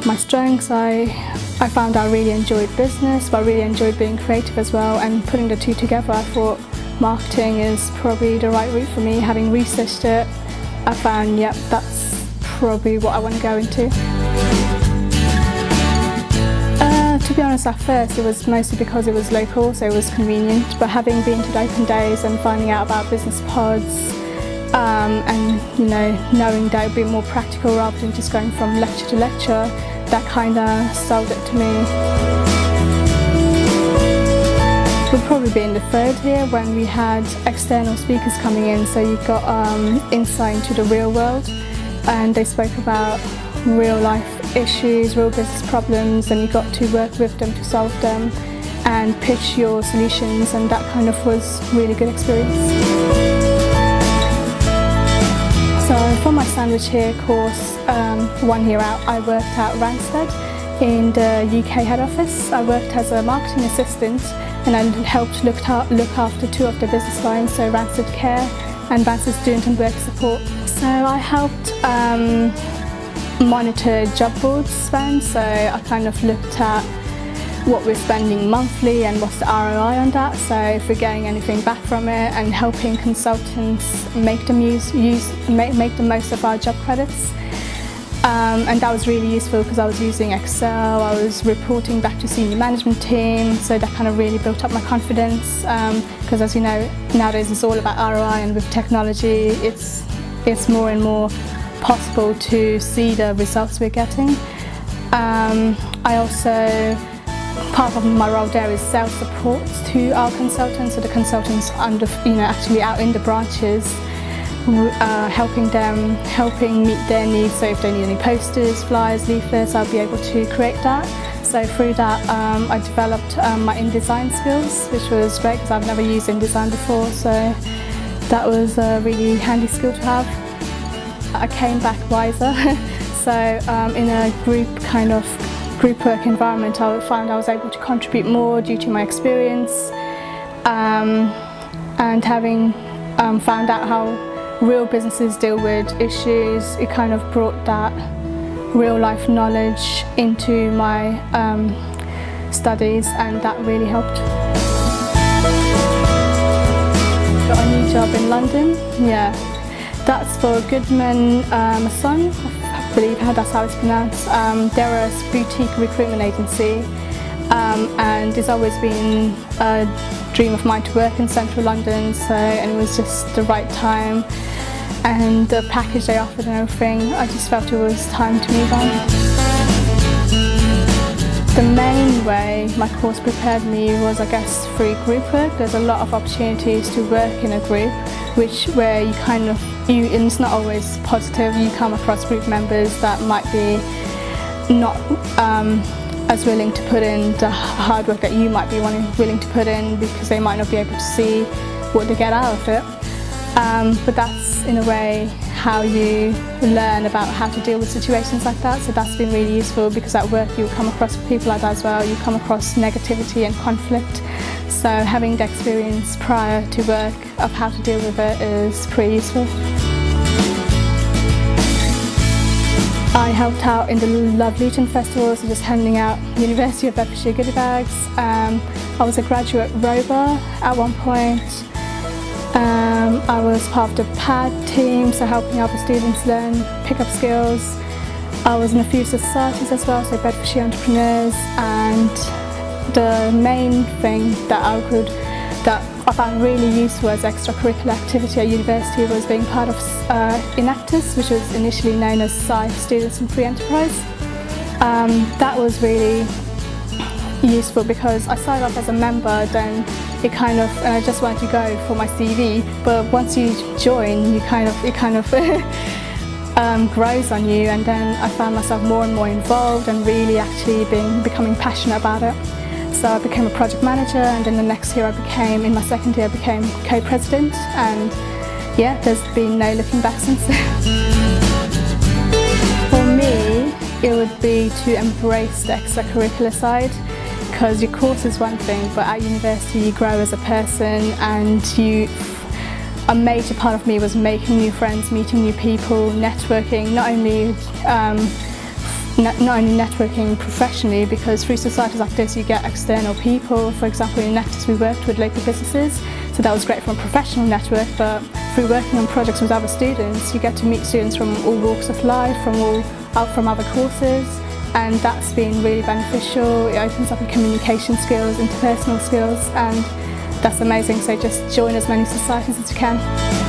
of my strengths. I found I really enjoyed business, but I really enjoyed being creative as well, and putting the two together, I thought marketing is probably the right route for me. Having researched it, I found, yep, that's probably what I want to go into. To be honest, at first it was mostly because it was local, so it was convenient, but having been to the open days and finding out about business pods, and knowing that it would be more practical rather than just going from lecture to lecture, that kind of sold it to me. We'd probably be in the third year when we had external speakers coming in, so you got insight into the real world, and they spoke about real life issues, real business problems, and you got to work with them to solve them and pitch your solutions, and that kind of was really good experience. So for my Sandwich Here course, 1 year out, I worked at Randstad in the UK head office. I worked as a marketing assistant, and I helped look after 2 of the business lines, so Randstad Care and Randstad Student and Work Support. So I helped monitor job board spend, so I kind of looked at what we're spending monthly and what's the ROI on that, so if we're getting anything back from it, and helping consultants make the most of our job credits. And that was really useful because I was using Excel, I was reporting back to senior management team, so that kind of really built up my confidence, because as you know, nowadays it's all about ROI, and with technology it's more and more possible to see the results we're getting. I also, part of my role there is sales support to our consultants, so the consultants actually out in the branches, helping meet their needs. So if they need any posters, flyers, leaflets, I'll be able to create that. So through that I developed my InDesign skills, which was great because I've never used InDesign before, so that was a really handy skill to have. I came back wiser, so in a group work environment, I found I was able to contribute more due to my experience, and having found out how real businesses deal with issues, it kind of brought that real life knowledge into my studies, and that really helped. Got a new job in London, yeah. That's for Goodman Son, I believe that's how it's pronounced. They're a boutique recruitment agency, and it's always been a dream of mine to work in central London, and it was just the right time, and the package they offered and everything, I just felt it was time to move on. The main way my course prepared me was, I guess, through group work. There's a lot of opportunities to work in a group, where and it's not always positive. You come across group members that might be not as willing to put in the hard work that you might be willing to put in, because they might not be able to see what they get out of it. But that's in a way how you learn about how to deal with situations like that, so that's been really useful, because at work you'll come across people like that as well. You come across negativity and conflict, so having the experience prior to work of how to deal with it is pretty useful. I helped out in the Love Luton Festival, so just handing out University of Bedfordshire goodie bags. I was a graduate rover at one point. I was part of the PAD team, so helping other students learn, pick up skills. I was in a few societies as well, so Bedfordshire Entrepreneurs, and the main thing that I found really useful as extracurricular activity at university was being part of Enactors, which was initially known as SCI, Students in Free Enterprise. That was really useful because I started off as a member, then and I just wanted to go for my CV, but once you join, it kind of grows on you, and then I found myself more and more involved and really actually becoming passionate about it. So I became a project manager, and then the next year in my second year I became co-president, and yeah, there's been no looking back since then. For me, it would be to embrace the extracurricular side, because your course is one thing, but at university you grow as a person, and a major part of me was making new friends, meeting new people, networking, not only not only networking professionally, because through societies like this you get external people. For example, in Nectus we worked with local businesses, so that was great from a professional network, but through working on projects with other students you get to meet students from all walks of life, from other courses, and that's been really beneficial. It opens up your communication skills, interpersonal skills, and that's amazing. So just join as many societies as you can.